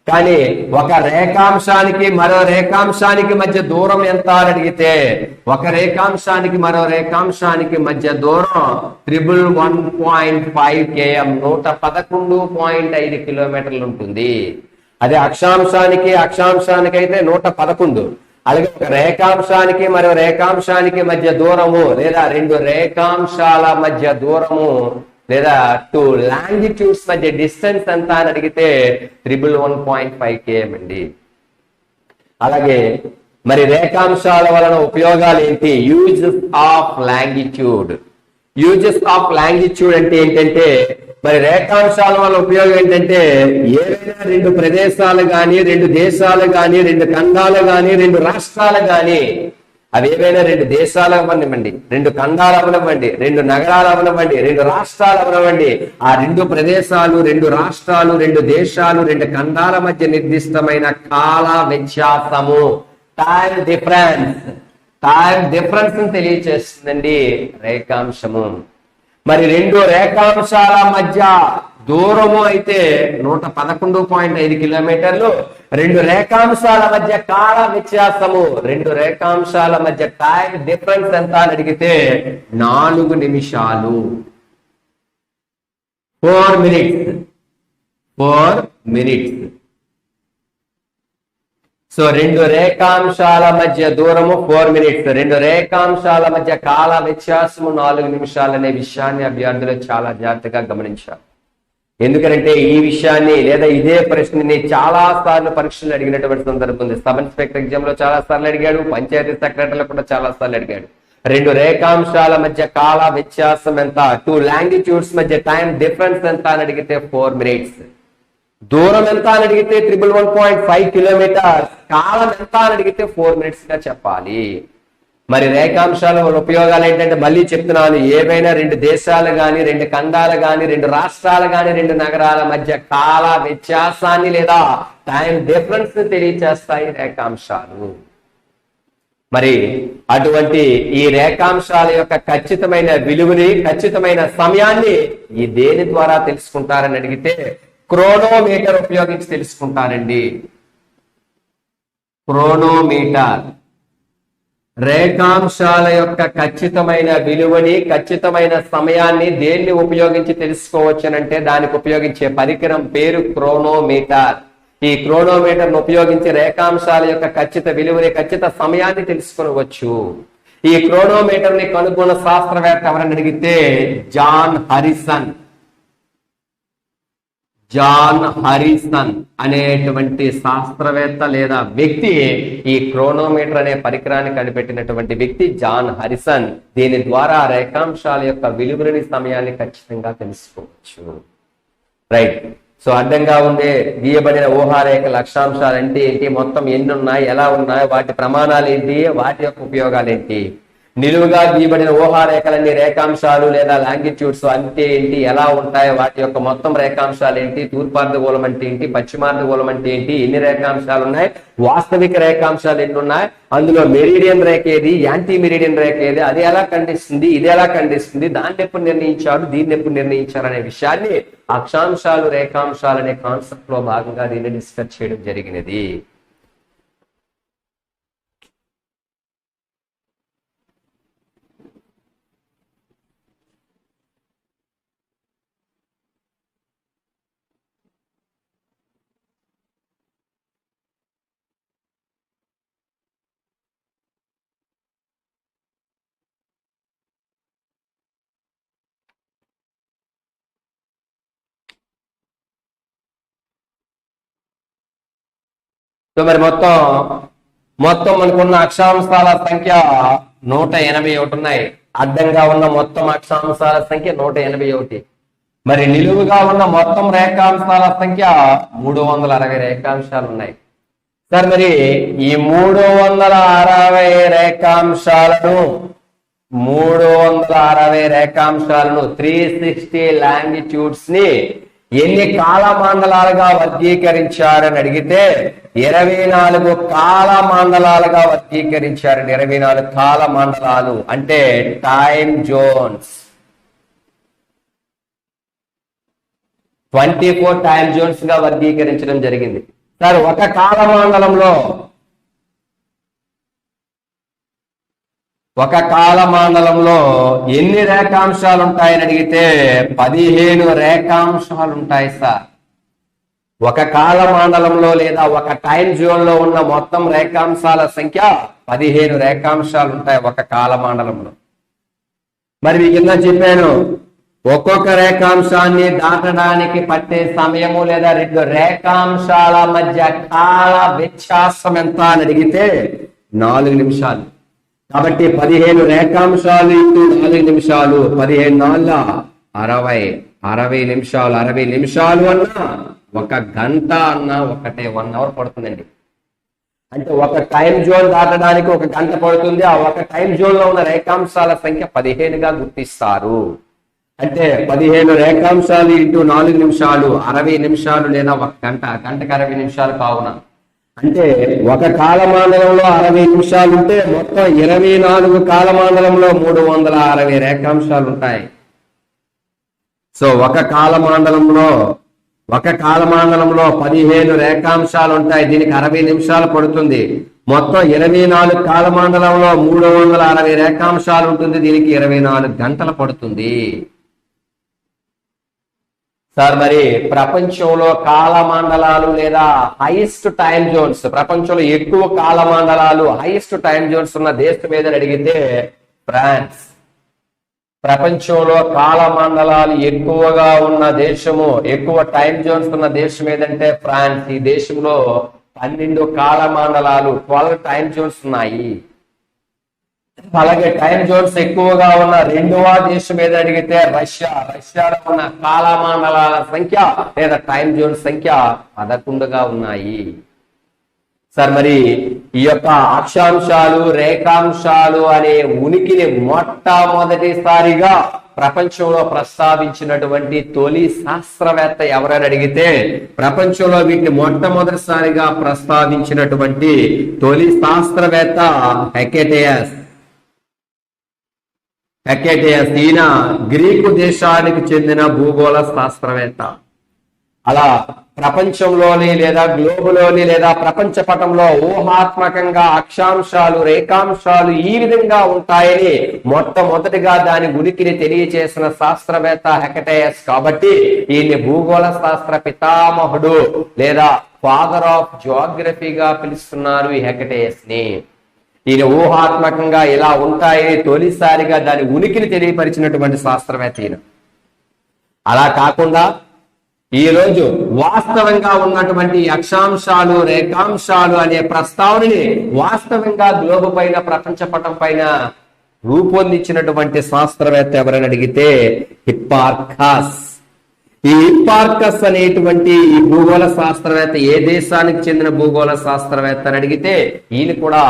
కానీ ఒక రేఖాంశానికి మరో రేఖాంశానికి మధ్య దూరం ఎంత అని అడిగితే ఒక రేఖాంశానికి మరో రేఖాంశానికి మధ్య దూరం 111.5 km, 111.5 కిలోమీటర్లు ఉంటుంది. అదే అక్షాంశానికి అయితే 111. అలాగే ఒక రేఖాంశానికి మరో రేఖాంశానికి మధ్య దూరము లేదా 2 రేఖాంశాల మధ్య దూరము లేదా 2 లాంగిట్యూడ్స్ మధ్య డిస్టెన్స్ ఎంత అని అడిగితే 111.5 km అండి. అలాగే మరి రేఖాంశాల వలన ఉపయోగాలు ఏంటి? యూజెస్ ఆఫ్ లాంగిట్యూడ్ అంటే ఏంటంటే మరి రేఖాంశాల వల్ల ఉపయోగం ఏంటంటే ఏవైనా 2 ప్రదేశాలు గాని, 2 దేశాలు గాని, 2 ఖండాలు గాని, 2 రాష్ట్రాలు గాని, అవి ఏవైనా 2 దేశాలు అవ్వనివ్వండి, 2 ఖండాలు అవ్వనివ్వండి, 2 నగరాలు అవ్వనివ్వండి, 2 రాష్ట్రాలు అవ్వనివ్వండి, ఆ 2 ప్రదేశాలు, 2 రాష్ట్రాలు, 2 దేశాలు, 2 ఖండాల మధ్య నిర్దిష్టమైన కాల వ్యత్యాసము, టైం డిఫరెన్స్ తెలియచేస్తుందండి రేఖాంశము. మరి 2 రేఖాంశాల మధ్య దూరము అయితే 111.5 కిలోమీటర్లు. 2 రేఖాంశాల మధ్య కాల వ్యత్యాసము, 2 రేఖాంశాల మధ్య టైం డిఫరెన్స్ ఎంత అని అడిగితే 4 నిమిషాలు, 4 మినిట్స్. సో 2 రేఖాంశాల మధ్య దూరము 4 మినిట్స్, 2 రేఖాంశాల మధ్య కాల వ్యత్యాసము 4 నిమిషాలు అనే విషయాన్ని అభ్యర్థులు చాలా జాగ్రత్తగా గమనించారు. ఎందుకంటే ఈ విషయాన్ని లేదా ఇదే ప్రశ్నని చాలా సార్లు పరీక్షలు అడిగినటువంటి సందర్భం ఉంది. సబ్ ఇన్స్పెక్టర్ ఎగ్జామ్ లో చాలా సార్లు అడిగాడు, పంచాయతీ సెక్రటరీలో కూడా చాలా సార్లు అడిగాడు. 2 రేఖాంశాల మధ్య కాల వ్యత్యాసం ఎంత, 2 లాంగిట్యూడ్స్ మధ్య టైం డిఫరెన్స్ ఎంత అని అడిగితే 4 మినిట్స్. దూరం ఎంత అని అడిగితే 111.5 కిలోమీటర్స్, కాలం ఎంత అని అడిగితే 4 మినిట్స్ గా చెప్పాలి. మరి రేఖాంశాల ఉపయోగాలు ఏంటంటే మళ్ళీ చెప్తున్నాను, ఏవైనా 2 దేశాలు గాని, 2 ఖండాలు గాని, 2 రాష్ట్రాలు గాని, 2 నగరాల మధ్య కాల వ్యత్యాసాన్ని లేదా టైం డిఫరెన్స్ ని తెలియచేస్తాయి రేఖాంశాలు. మరి అటువంటి ఈ రేఖాంశాల యొక్క ఖచ్చితమైన విలువని, ఖచ్చితమైన సమయాన్ని ఈ దేని ద్వారా తెలుసుకుంటారని అడిగితే క్రోనోమీటర్ ఉపయోగించి తెలుసుకుంటారండి. క్రోనోమీటర్ రేఖాంశాల యొక్క ఖచ్చితమైన విలువని, ఖచ్చితమైన సమయాన్ని దేన్ని ఉపయోగించి తెలుసుకోవచ్చునంటే దానికి ఉపయోగించే పరికరం పేరు క్రోనోమీటర్. ఈ క్రోనోమీటర్ ఉపయోగించి రేఖాంశాల యొక్క ఖచ్చిత విలువని, ఖచ్చిత సమయాన్ని తెలుసుకోవచ్చు. ఈ క్రోనోమీటర్ ని కనుగొన్న శాస్త్రవేత్త ఎవరని అడిగితే జాన్ హారిసన్. జాన్ హారిసన్ అనేటువంటి శాస్త్రవేత్త లేదా వ్యక్తి, ఈ క్రోనోమీటర్ అనే పరికరాన్ని కనిపెట్టినటువంటి వ్యక్తి జాన్ హారిసన్. దీని ద్వారా రేఖాంశాల యొక్క విలువని, సమయాన్ని ఖచ్చితంగా తెలుసుకోవచ్చు. రైట్. సో అడ్డంగా ఉండే గీయబడిన ఊహారేఖల అక్షాంశాలు అంటే ఏంటి, మొత్తం ఎన్ని ఉన్నాయి, ఎలా ఉన్నాయి, వాటి ప్రమాణాలు ఏంటి, వాటి యొక్క ఉపయోగాలు ఏంటి, నిలువుగా గీయబడిన ఊహారేఖలన్నీ రేఖాంశాలు లేదా లాంగిట్యూడ్స్ అంటే ఏంటి, ఎలా ఉంటాయి, వాటి యొక్క మొత్తం రేఖాంశాలు ఏంటి, తూర్పార్ధగోళం అంటే ఏంటి, పశ్చిమార్ధగోళం అంటే ఏంటి, ఎన్ని రేఖాంశాలు ఉన్నాయి, వాస్తవిక రేఖాంశాలు ఎన్ని ఉన్నాయి, అందులో మెరిడియన్ రేఖ ఏది, యాంటీ మెరిడియన్ రేఖ ఏది, అది ఎలా ఖండిస్తుంది, ఇది ఎలా ఖండిస్తుంది, దాన్ని ఎప్పుడు నిర్ణయించారు, దీన్ని ఎప్పుడు నిర్ణయించారు అనే విషయాన్ని అక్షాంశాలు, రేఖాంశాలు అనే కాన్సెప్ట్ లో భాగంగా దీన్ని డిస్కస్ చేయడం జరిగినది. సో మరి మొత్తం మనకున్న అక్షాంశాల సంఖ్య 181 ఉన్నాయి. అడ్డంగా ఉన్న మొత్తం అక్షాంశాల సంఖ్య 181. మరి నిలువుగా ఉన్న మొత్తం రేఖాంశాల సంఖ్య 360 రేఖాంశాలు ఉన్నాయి. సార్ మరి ఈ 360 రేఖాంశాలను 360 లాంగిట్యూడ్స్ ని ఎన్ని కాలమండలాలుగా వర్గీకరించారని అడిగితే 24 కాలమండలాలుగా వర్గీకరించారండి. 24 కాలమండలాలు అంటే టైం జోన్స్. 24 టైం జోన్స్ గా వర్గీకరించడం జరిగింది. సార్ ఒక కాలమండలంలో ఎన్ని రేఖాంశాలు ఉంటాయని అడిగితే 15 రేఖాంశాలు ఉంటాయి సార్. ఒక కాలమండలంలో లేదా ఒక టైం జోన్ లో ఉన్న మొత్తం రేఖాంశాల సంఖ్య 15 రేఖాంశాలు ఉంటాయి ఒక కాలమండలంలో. మరి మీకు కింద చెప్పాను, ఒక్కొక్క రేఖాంశాన్ని దాటడానికి పట్టే సమయము లేదా 2 రేఖాంశాల మధ్య కాల వ్యత్యాసం ఎంత అని అడిగితే 4 నిమిషాలు. కాబట్టి 15 రేఖాంశాలు ఇంటూ 4 నిమిషాలు, 15 నాళ్ళ 60 నిమిషాలు. 60 నిమిషాలు అన్నా 1 గంట అన్నా ఒకటే 1 అవర్ పడుతుందండి. అంటే ఒక టైం జోన్ దాటడానికి 1 గంట పడుతుంది. ఆ ఒక టైం జోన్ లో ఉన్న రేఖాంశాల సంఖ్య 15గా గుర్తిస్తారు. అంటే 15 రేఖాంశాలు ఇంటూ 4 నిమిషాలు 60 నిమిషాలు లేదా 1 గంట. గంటకు 60 నిమిషాలు కావున అంటే ఒక కాలమండలంలో 60 నిమిషాలు ఉంటే మొత్తం 24 కాలమండలంలో 360 రేఖాంశాలు ఉంటాయి. సో ఒక కాలమండలంలో 15 రేఖాంశాలు ఉంటాయి. దీనికి 60 నిమిషాలు పడుతుంది. మొత్తం 24 కాలమండలంలో 360 రేఖాంశాలు ఉంటుంది. దీనికి 24 గంటలు పడుతుంది. సార్ మరి ప్రపంచంలో కాలమండలాలు లేదా హైయెస్ట్ టైం జోన్స్, ప్రపంచంలో ఎక్కువ కాలమండలాలు హైయెస్ట్ టైం జోన్స్ ఉన్న దేశం ఏదని అడిగితే ఫ్రాన్స్. ప్రపంచంలో కాలమండలాలు ఎక్కువగా ఉన్న దేశము, ఎక్కువ టైం జోన్స్ ఉన్న దేశం ఏదంటే ఫ్రాన్స్. ఈ దేశంలో 12 కాలమండలాలు 12 టైం జోన్స్ ఉన్నాయి. అలాగే టైం జోన్స్ ఎక్కువగా ఉన్న 2వ దేశం ఏదని అడిగితే రష్యా. రష్యాలో ఉన్న కాలమండలాల సంఖ్య లేదా టైం జోన్ సంఖ్య 11గా ఉన్నాయి. సార్ మరి ఈ యొక్క అక్షాంశాలు, రేఖాంశాలు అనే ఉనికిని మొట్టమొదటిసారిగా ప్రపంచంలో ప్రస్తావించినటువంటి తొలి శాస్త్రవేత్త ఎవరని అడిగితే, ప్రపంచంలో వీటిని మొట్టమొదటిసారిగా ప్రస్తావించినటువంటి తొలి శాస్త్రవేత్త హెక్కేటియస్. ఈయన గ్రీకు దేశానికి చెందిన భూగోళ శాస్త్రవేత్త. అలా ప్రపంచంలోని లేదా గ్లోబులోని లేదా ప్రపంచ పటంలో ఊహాత్మకంగా అక్షాంశాలు రేఖాంశాలు ఈ విధంగా ఉంటాయని మొట్టమొదటిగా దాని ఉనికిని తెలియచేసిన శాస్త్రవేత్త హెకటేయస్ కాబట్టి ఈయన్ని భూగోళ శాస్త్ర పితామహుడు లేదా ఫాదర్ ఆఫ్ జియోగ్రఫీగా పిలుస్తున్నారు ఈ హెకటేయస్ ని. ఈయన ఊహాత్మకంగా ఇలా ఉంటాయని తొలిసారిగా దాని ఉనికిని తెలియపరిచినటువంటి శాస్త్రవేత్త ఈయన. అలా కాకుండా ఈ రోజు వాస్తవంగా ఉన్నటువంటి అక్షాంశాలు రేఖాంశాలు అనే ప్రస్తావనని వాస్తవంగా గ్లోబ్ పైన ప్రపంచ పటం పైన రూపొందించినటువంటి శాస్త్రవేత్త ఎవరని అడిగితే హిప్పార్కస్. ఈ హిప్పార్కస్ అనేటువంటి ఈ భూగోళ శాస్త్రవేత్త ఏ దేశానికి చెందిన భూగోళ శాస్త్రవేత్త అని అడిగితే ఈయన కూడా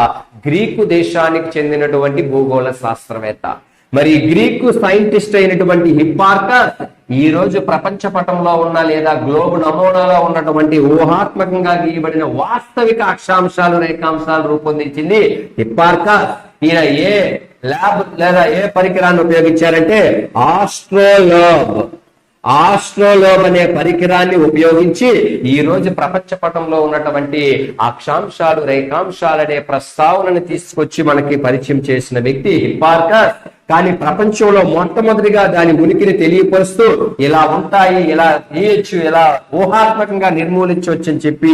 గ్రీకు దేశానికి చెందినటువంటి భూగోళ శాస్త్రవేత్త. మరి గ్రీకు సైంటిస్ట్ అయినటువంటి హిప్పార్కస్ ఈ రోజు ప్రపంచ పటంలో ఉన్న లేదా గ్లోబ్ నమూనాలో ఉన్నటువంటి ఊహాత్మకంగా గీయబడిన వాస్తవిక అక్షాంశాలు రేఖాంశాలు రూపొందించింది హిప్పార్కస్. ఈయన ఏ ల్యాబ్ లేదా ఏ పరికరాన్ని ఉపయోగించారంటే ఆస్ట్రోలోబ్ అనే పరికరాన్ని ఉపయోగించి ఈ రోజు ప్రపంచ పటంలో ఉన్నటువంటి అక్షాంశాలు రేఖాంశాలు అనే ప్రస్తావనని తీసుకొచ్చి మనకి పరిచయం చేసిన వ్యక్తి హిప్పార్కస్. కానీ ప్రపంచంలో మొట్టమొదటిగా దాని ఉనికిని తెలియపరుస్తూ ఇలా ఉంటాయి, ఇలా తీయచ్చు, ఇలా ఊహాత్మకంగా నిర్మూలించవచ్చు అని చెప్పి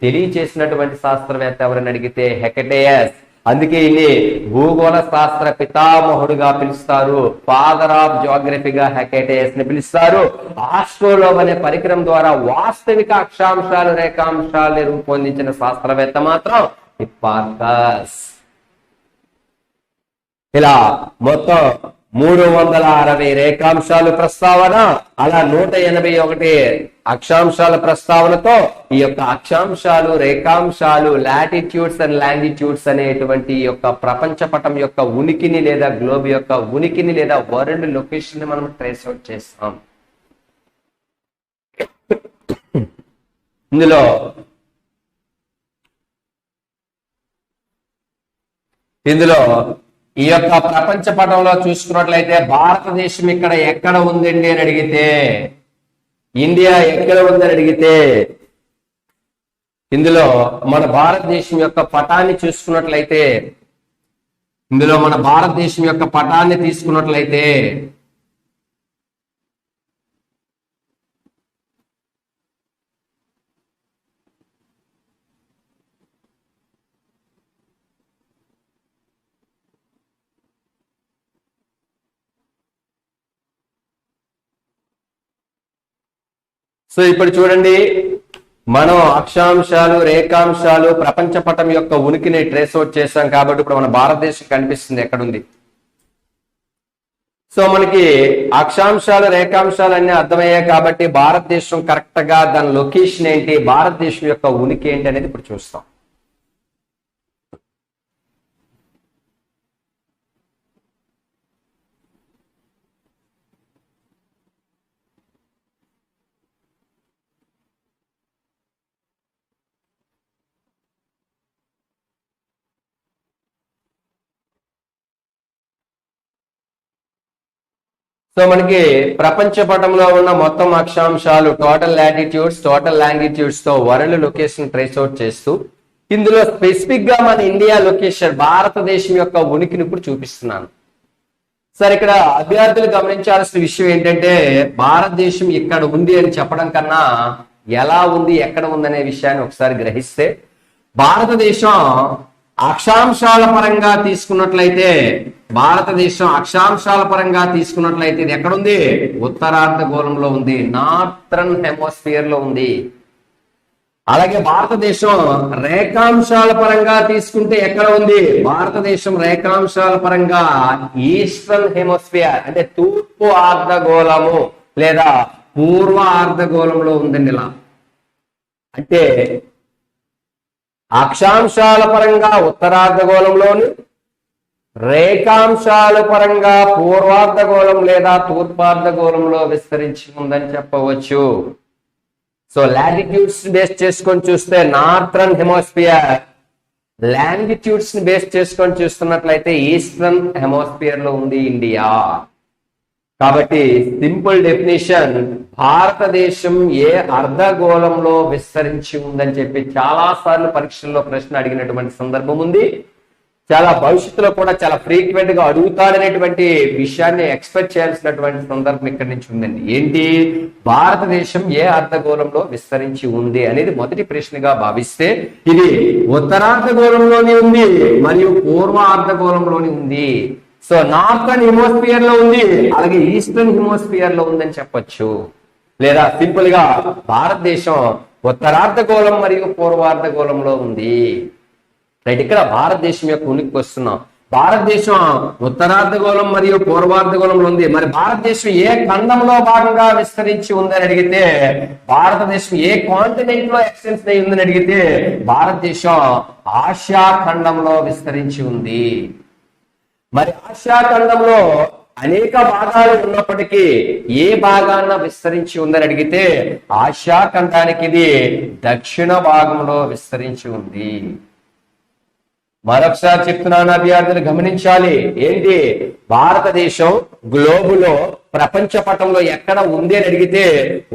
తెలియచేసినటువంటి శాస్త్రవేత్త ఎవరని అడిగితే హెకటేయస్. అందుకే ఈయన్ని భూగోళ శాస్త్ర పితామహుడుగా పిలుస్తారు, ఫాదర్ ఆఫ్ జియోగ్రఫీగా హెకటేయస్ ని పిలుస్తారు. ఆస్ట్రోలోబ్ అనే పరికరం ద్వారా వాస్తవిక అక్షాంశాలు రేఖాంశాలని రూపొందించిన శాస్త్రవేత్త మాత్రం హిప్పార్కస్. ఇలా మొత్తం 360 రేఖాంశాలు ప్రస్తావన, అలా 181 అక్షాంశాల ప్రస్తావనతో ఈ యొక్క అక్షాంశాలు రేఖాంశాలు లాటిట్యూడ్స్ అండ్ లాంగిట్యూడ్స్ అనేటువంటి యొక్క ప్రపంచ పటం యొక్క ఉనికిని లేదా గ్లోబ్ యొక్క ఉనికిని లేదా వరల్డ్ లొకేషన్ ని మనం ట్రేస్ అవుట్ చేస్తాం. ఇందులో ఈ యొక్క ప్రపంచ పటంలో చూసుకున్నట్లయితే భారతదేశం ఇక్కడ ఎక్కడ ఉందండి అని అడిగితే, ఇండియా ఎక్కడ ఉందని అడిగితే, ఇందులో మన భారతదేశం యొక్క పటాన్ని చూసుకున్నట్లయితే, ఇందులో మన భారతదేశం యొక్క పటాన్ని తీసుకున్నట్లయితే సో ఇప్పుడు చూడండి, మనం అక్షాంశాలు రేఖాంశాలు ప్రపంచ పటం యొక్క ఉనికిని ట్రేస్ అవుట్ చేశాం కాబట్టి ఇప్పుడు మన భారతదేశం కనిపిస్తుంది ఎక్కడుంది. సో మనకి అక్షాంశాలు రేఖాంశాలు అన్ని అర్థమయ్యాయి కాబట్టి భారతదేశం కరెక్ట్ గా దాని లొకేషన్ ఏంటి, భారతదేశం యొక్క ఉనికి ఏంటి అనేది ఇప్పుడు చూస్తాం. సో మనకి ప్రపంచ పటంలో ఉన్న మొత్తం అక్షాంశాలు టోటల్ లాటిట్యూడ్స్ టోటల్ లాంగిట్యూడ్స్ తో వరల్డ్ లొకేషన్ ట్రేస్ అవుట్ చేస్తూ ఇందులో స్పెసిఫిక్ గా మన ఇండియా లొకేషన్ భారతదేశం యొక్క ఉనికిని ఇప్పుడు చూపిస్తున్నాను. సార్ ఇక్కడ అభ్యర్థులు గమనించాల్సిన విషయం ఏంటంటే భారతదేశం ఇక్కడ ఉంది అని చెప్పడం కన్నా ఎలా ఉంది ఎక్కడ ఉందనే విషయాన్ని ఒకసారి గ్రహిస్తే, భారతదేశం అక్షాంశాల పరంగా తీసుకున్నట్లయితే ఇది ఎక్కడుంది, ఉత్తరార్ధగోళంలో ఉంది, నార్థరన్ హెమోస్ఫియర్ లో ఉంది. అలాగే భారతదేశం రేఖాంశాల పరంగా తీసుకుంటే ఎక్కడ ఉంది, భారతదేశం రేఖాంశాల పరంగా ఈస్టర్న్ హెమోస్ఫియర్ అంటే తూర్పు అర్ధగోళము లేదా పూర్వ అర్ధగోళంలో ఉందండి. ఇలా అంటే అక్షాంశాల పరంగా ఉత్తరార్ధగోళంలోని, రేఖాంశాల పరంగా పూర్వార్ధగోళం లేదా తూర్పార్ధగోళంలో విస్తరించి ఉందని చెప్పవచ్చు. సో లాటిట్యూడ్స్ బేస్ చేసుకొని చూస్తే నార్థరన్ హెమోస్ఫియర్, లాంగిట్యూడ్స్ ని బేస్ చేసుకొని చూస్తున్నట్లయితే ఈస్టర్న్ హెమోస్ఫియర్ లో ఉంది ఇండియా. కాబట్టి సింపుల్ డెఫినేషన్, భారతదేశం ఏ అర్ధగోళంలో విస్తరించి ఉందని చెప్పి చాలా సార్లు పరీక్షల్లో ప్రశ్న అడిగినటువంటి సందర్భం ఉంది. చాలా భవిష్యత్తులో కూడా చాలా ఫ్రీక్వెంట్ గా అడుగుతాడనేటువంటి విషయాన్ని ఎక్స్పెక్ట్ చేయాల్సినటువంటి సందర్భం ఇక్కడి నుంచి ఉందండి. ఏంటి? భారతదేశం ఏ అర్ధగోళంలో విస్తరించి ఉంది అనేది మొదటి ప్రశ్నగా భావిస్తే ఇది ఉత్తరార్ధగోళంలోని ఉంది మరియు పూర్వ అర్ధగోళంలోని ఉంది. సో నార్థన్ హిమోస్ఫియర్ లో ఉంది, అలాగే ఈస్టర్న్ హిమోస్ఫియర్ లో ఉందని చెప్పొచ్చు. లేదా సింపుల్ గా భారతదేశం ఉత్తరార్ధగోళం మరియు పూర్వార్ధగోళంలో ఉంది. రైట్, ఇక్కడ భారతదేశం యొక్క ఉనికి వస్తున్నాం. భారతదేశం ఉత్తరార్ధగోళం మరియు పూర్వార్ధగోళంలో ఉంది. మరి భారతదేశం ఏ ఖండంలో భాగంగా విస్తరించి ఉందని అడిగితే, భారతదేశం ఏ కాంటినెంట్ లో ఎక్స్టెన్స్ అయి ఉందని అడిగితే, భారతదేశం ఆసియా ఖండంలో విస్తరించి ఉంది. మరి ఆసియా ఖండంలో అనేక భాగాలు ఉన్నప్పటికీ ఏ భాగాన్న విస్తరించి ఉందని అడిగితే, ఆసియా ఖండానికి ఇది దక్షిణ భాగంలో విస్తరించి ఉంది. మరొకసారి చెప్తున్నాను, అభ్యర్థులు గమనించాలి. ఏంటి? భారతదేశం గ్లోబులో ప్రపంచ పటంలో ఎక్కడ ఉంది అని అడిగితే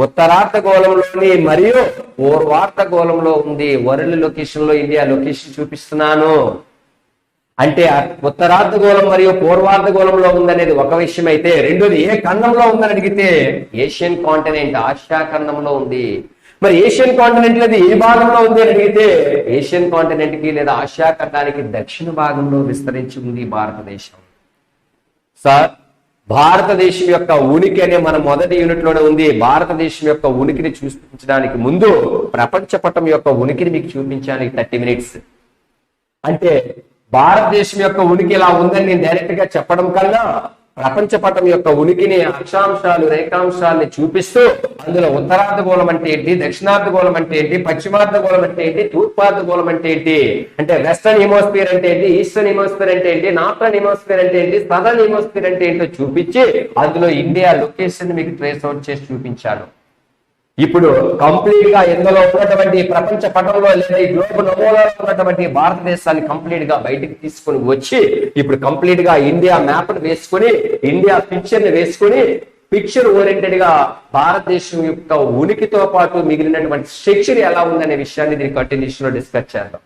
ఉత్తరార్ధగోళంలోని మరియు పూర్వార్ధగోళంలో ఉంది. వరల్డ్ లొకేషన్ లో ఇండియా లొకేషన్ చూపిస్తున్నాను. అంటే ఉత్తరార్ధగోళం మరియు పూర్వార్ధగోళంలో ఉందనేది ఒక విషయం అయితే, రెండోది ఏ ఖండంలో ఉందని అడిగితే ఏషియన్ కాంటినెంట్ ఆసియా ఖండంలో ఉంది. మరి ఏషియన్ కాంటినెంట్ అనేది ఏ భాగంలో ఉంది అని అడిగితే ఏషియన్ కాంటినెంట్ కి లేదా ఆసియా ఖండానికి దక్షిణ భాగంలో విస్తరించి ఉంది భారతదేశం. సార్, భారతదేశం యొక్క ఉనికి అనే మన మొదటి యూనిట్ లోనే ఉంది. భారతదేశం యొక్క ఉనికిని చూపించడానికి ముందు ప్రపంచ పటం యొక్క ఉనికిని మీకు చూపించాను 30 minutes. అంటే భారతదేశం యొక్క ఉనికి ఇలా ఉందని నేను డైరెక్ట్ గా చెప్పడం కన్నా ప్రపంచ పటం యొక్క ఉనికిని అక్షాంశాలు రేఖాంశాలని చూపిస్తూ అందులో ఉత్తరార్ధగోళం అంటే ఏంటి, దక్షిణార్ధగోళం అంటే ఏంటి, పశ్చిమార్ధగోళం అంటే ఏంటి, తూర్పార్ధగోళం అంటే ఏంటి, అంటే వెస్టర్న్ హిమోస్ఫియర్ అంటే ఏంటి, ఈస్టర్న్ హిమోస్ఫియర్ అంటే ఏంటి, నార్థర్న్ హిమోస్ఫియర్ అంటే ఏంటి, సదర్న్ హిమోస్ఫియర్ అంటే ఏంటో చూపించి అందులో ఇండియా లొకేషన్ మీకు ట్రేస్ అవుట్ చేసి చూపించాను. ఇప్పుడు కంప్లీట్ గా ఇందులో ఉన్నటువంటి ప్రపంచ పటంలో లేదా ఈ గ్లోబల్ నమూనాలో ఉన్నటువంటి భారతదేశాన్ని కంప్లీట్ గా బయటికి తీసుకొని వచ్చి ఇప్పుడు కంప్లీట్ గా ఇండియా మ్యాప్ ను వేసుకొని ఇండియా పిక్చర్ ని వేసుకొని పిక్చర్ ఓరియంటెడ్ గా భారతదేశం యొక్క ఉనికితో పాటు మిగిలినటువంటి స్ట్రక్చర్ ఎలా ఉందనే విషయాన్ని దీని కంటిన్యూషన్ లో డిస్కస్ చేద్దాం.